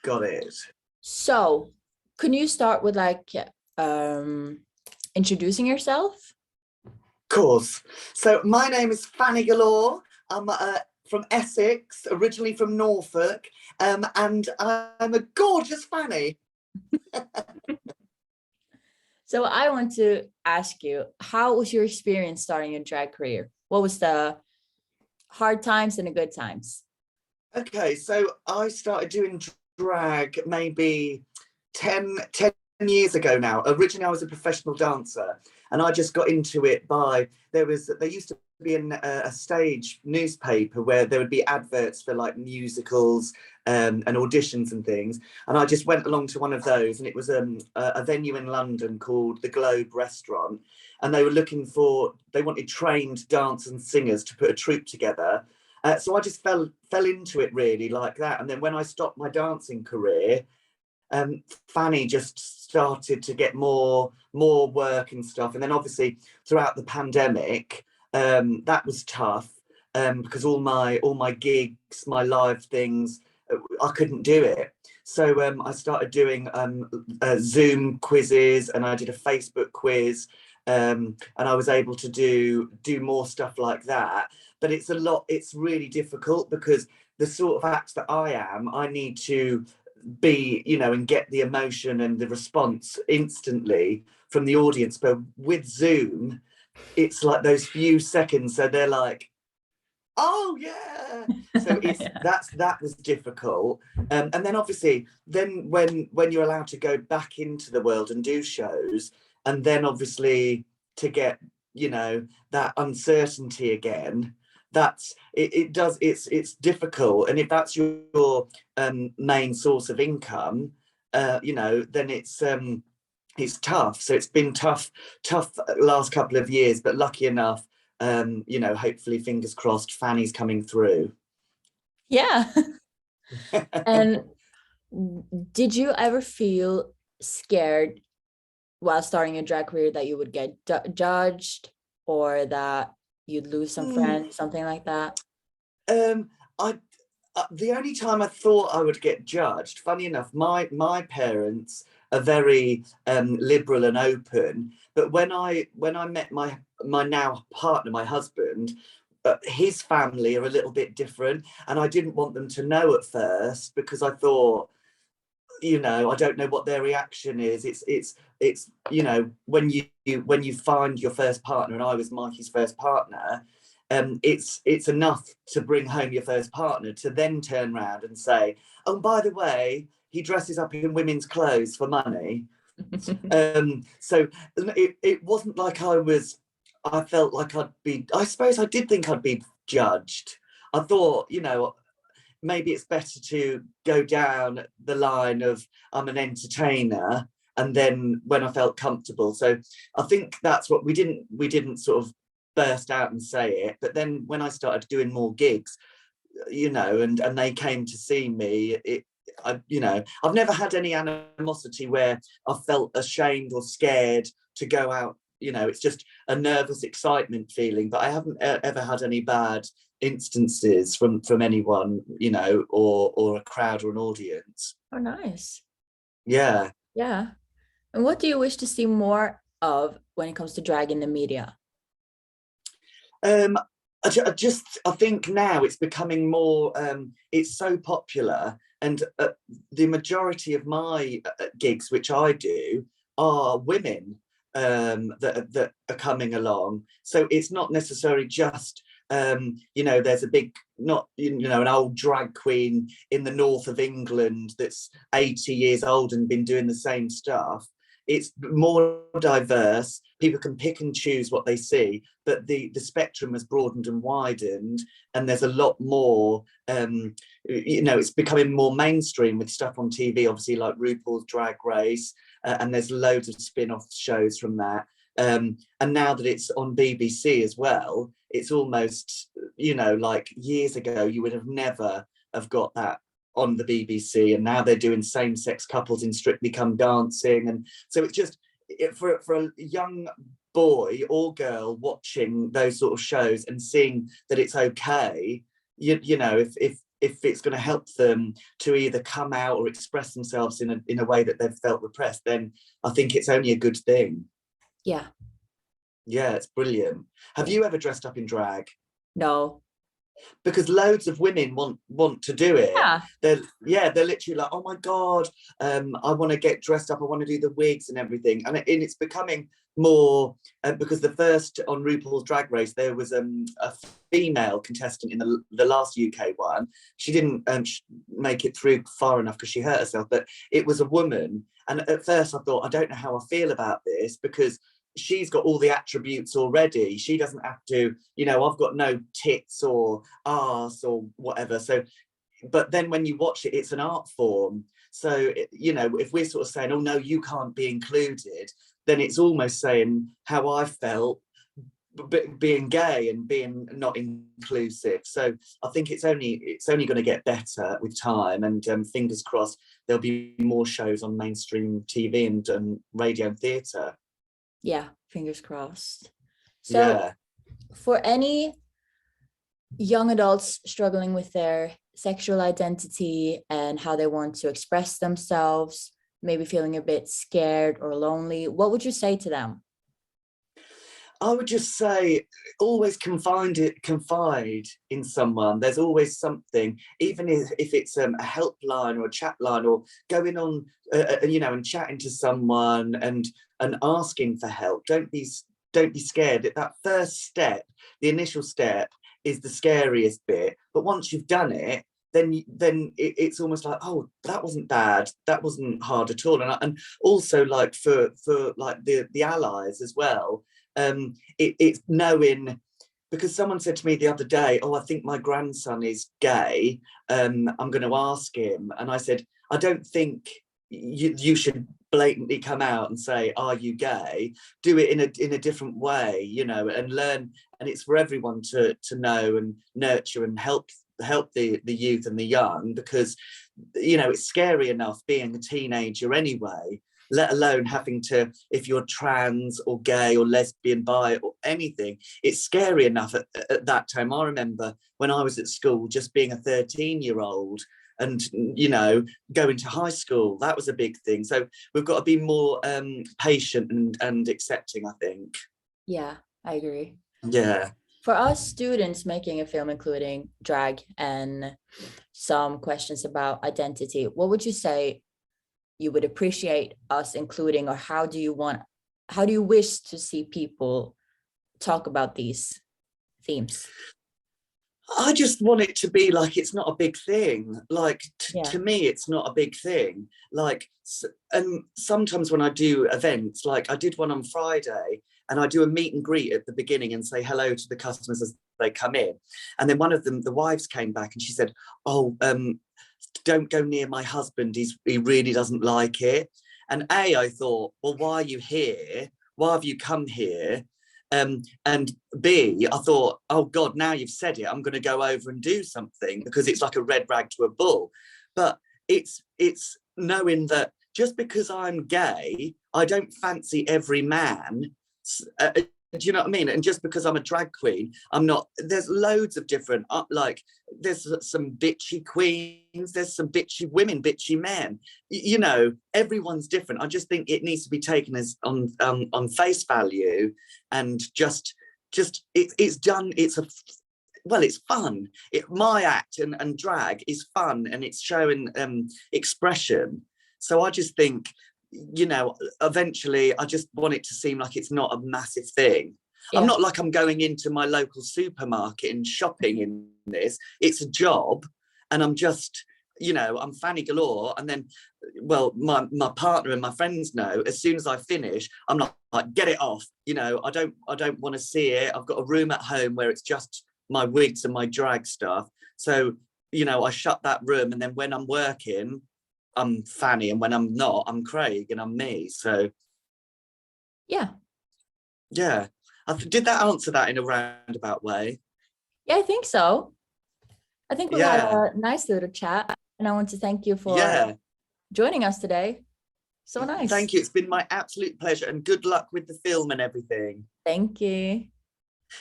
Got it. So, can you start with like introducing yourself? Of course. So my name is Fanny Galore. I'm from Essex, originally from Norfolk, and I'm a gorgeous Fanny. So I want to ask you, how was your experience starting a drag career? What was the hard times and the good times? Okay, so I started doing drag maybe 10 years ago now. Originally, I was a professional dancer, and I just got into it by there used to be a stage newspaper where there would be adverts for like musicals and auditions and things, and I just went along to one of those, and it was a venue in London called the Globe Restaurant, and they wanted trained dancers and singers to put a troupe together. So I just fell into it really like that, and then when I stopped my dancing career, Fanny just started to get more work and stuff, and then obviously throughout the pandemic, that was tough because all my gigs, my live things, I couldn't do it. So I started doing Zoom quizzes, and I did a Facebook quiz, and I was able to do more stuff like that. But it's really difficult because the sort of act that I am, I need to be, and get the emotion and the response instantly from the audience. But with Zoom, it's like those few seconds, so they're like, oh yeah. So that was difficult. And then obviously when you're allowed to go back into the world and do shows, and then obviously to get that uncertainty again, it's difficult. And if that's your main source of income, then it's tough. So it's been tough last couple of years, but lucky enough, hopefully, fingers crossed, Fanny's coming through. Yeah. And did you ever feel scared while starting a drag career that you would get judged, or that you'd lose some friends, something like that? I the only time I thought I would get judged, funny enough, my parents are very liberal and open, but when I met my now partner, my husband, his family are a little bit different, and I didn't want them to know at first because I thought, I don't know what their reaction is. It's when you find your first partner, and I was Mikey's first partner, it's enough to bring home your first partner to then turn around and say, oh, by the way, he dresses up in women's clothes for money. So it wasn't like I felt like I suppose I did think I'd be judged. I thought, maybe it's better to go down the line of I'm an entertainer, and then when I felt comfortable. So I think that's what we didn't sort of burst out and say it. But then when I started doing more gigs, and they came to see me, I've never had any animosity where I felt ashamed or scared to go out. It's just a nervous excitement feeling, but I haven't ever had any bad instances from anyone, or a crowd or an audience. Oh, nice. Yeah. And what do you wish to see more of when it comes to drag in the media? I think now it's becoming more, it's so popular, and the majority of my gigs, which I do, are women that are coming along. So it's not necessarily just there's a big, not an old drag queen in the north of England that's 80 years old and been doing the same stuff. It's more diverse. People can pick and choose what they see, but the spectrum has broadened and widened, and there's a lot more. It's becoming more mainstream with stuff on TV, obviously, like RuPaul's Drag Race, and there's loads of spin-off shows from that. And now that it's on BBC as well, it's almost, like years ago, you would have never have got that on the BBC, and now they're doing same-sex couples in Strictly Come Dancing. And so it's just, for a young boy or girl watching those sort of shows and seeing that it's okay, you know, if it's going to help them to either come out or express themselves in a way that they've felt repressed, then I think it's only a good thing. Yeah. Yeah, it's brilliant. Have you ever dressed up in drag? No. Because loads of women want to do it. Yeah. They're literally like, oh my god, I want to get dressed up, I want to do the wigs and everything, and it's becoming more because the first on RuPaul's Drag Race there was a female contestant in the last UK one. She didn't make it through far enough because she hurt herself, but it was a woman, and at first I thought, I don't know how I feel about this, because she's got all the attributes already. She doesn't have to, you know, I've got no tits or arse or whatever. So, but then when you watch it, it's an art form. So, you know, if we're sort of saying, oh no, you can't be included, then it's almost saying how I felt being gay and being not inclusive. So I think it's only going to get better with time, and fingers crossed there'll be more shows on mainstream TV and radio and theatre. Yeah, fingers crossed. So Yeah. for any young adults struggling with their sexual identity and how they want to express themselves, maybe feeling a bit scared or lonely, what would you say to them? I would just say, always confide in someone. There's always something, even if it's a helpline or a chat line, or going on, you know, and chatting to someone and asking for help. Don't be scared. That first step, the initial step, is the scariest bit. But once you've done it, then it's almost like, oh, that wasn't bad. That wasn't hard at all. And also, like for like the allies as well. It's knowing, because someone said to me the other day, oh, I think my grandson is gay, I'm going to ask him. And I said, I don't think you should blatantly come out and say, are you gay? Do it in a different way, you know, and learn. And it's for everyone to know and nurture and help the youth and the young, because, you know, it's scary enough being a teenager anyway, let alone having to, if you're trans or gay or lesbian, bi or anything, it's scary enough at that time. I remember when I was at school, just being a 13-year-old and, you know, going to high school, that was a big thing. So we've got to be more patient and accepting, I think. Yeah, I agree. Yeah. For us students making a film including drag and some questions about identity, what would you say you would appreciate us including, or how do you wish to see people talk about these themes? I just want it to be like, it's not a big thing. Like to me, it's not a big thing. Like, and sometimes when I do events, like I did one on Friday, and I do a meet and greet at the beginning and say hello to the customers as they come in. And then one of them, the wives, came back and she said, oh, don't go near my husband. He really doesn't like it. And I thought, well, why are you here? Why have you come here? And B, I thought, oh God, now you've said it, I'm going to go over and do something, because it's like a red rag to a bull. But it's knowing that just because I'm gay, I don't fancy every man. Do you know what I mean? And just because I'm a drag queen, I'm not. There's loads of different, like there's some bitchy queens, there's some bitchy women, bitchy men. You know, everyone's different. I just think it needs to be taken as on face value, and just it's done. It's fun. My act and drag is fun, and it's showing expression. So I just think, you know, eventually I just want it to seem like it's not a massive thing. Yeah. I'm not like I'm going into my local supermarket and shopping in this. It's a job, and I'm just, you know, I'm Fanny Galore, and then, well, my partner and my friends know as soon as I finish, I'm not like, get it off. You know, I don't want to see it. I've got a room at home where it's just my wigs and my drag stuff. So, you know, I shut that room, and then when I'm working, I'm Fanny, and when I'm not, I'm Craig, and I'm me. So yeah. Did that answer that in a roundabout way? Yeah, I think so. I think we had a nice little chat, and I want to thank you for joining us today. So nice. Thank you. It's been my absolute pleasure, and good luck with the film and everything. Thank you.